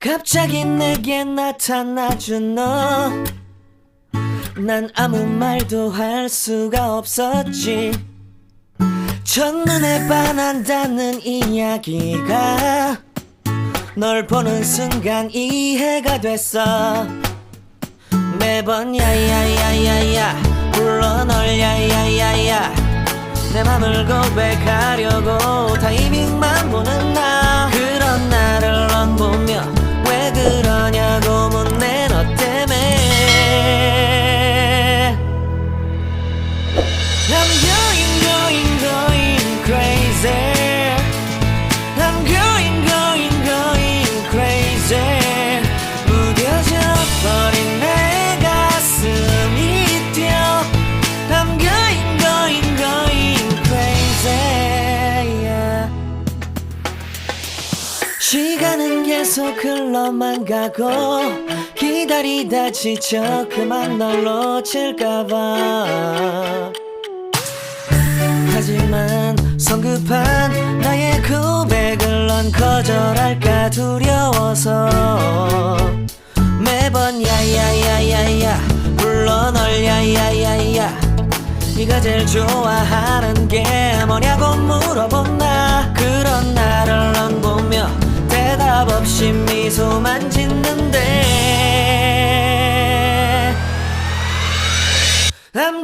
갑자기 내게 나타나준 너, 난 아무 말도 할 수가 없었지. 첫눈에 반한다는 이야기가 널 보는 순간 이해가 됐어. 매번 야야야야야 불러 널 야야야야, 내 맘을 고백하려고 타이밍만 보는 나. 그런 나를 넌 보며 왜 그러냐고 묻네. 너 때문에 I'm going crazy. I'm going crazy. 무뎌져 버린 내 가슴이 뛰어. I'm going crazy, yeah. 시간은 계속 흘러만 가고 기다리다 지쳐 그만 널 놓칠까봐. 하지만 성급한 나의 고백을 넌 거절할까 두려워서 매번 야야야야야 불러 널 야야야야. 네가 제일 좋아하는 게 뭐냐고 물어본 나. 그런 나를 넌 보며 대답 없이 미소만 짓는데 I'm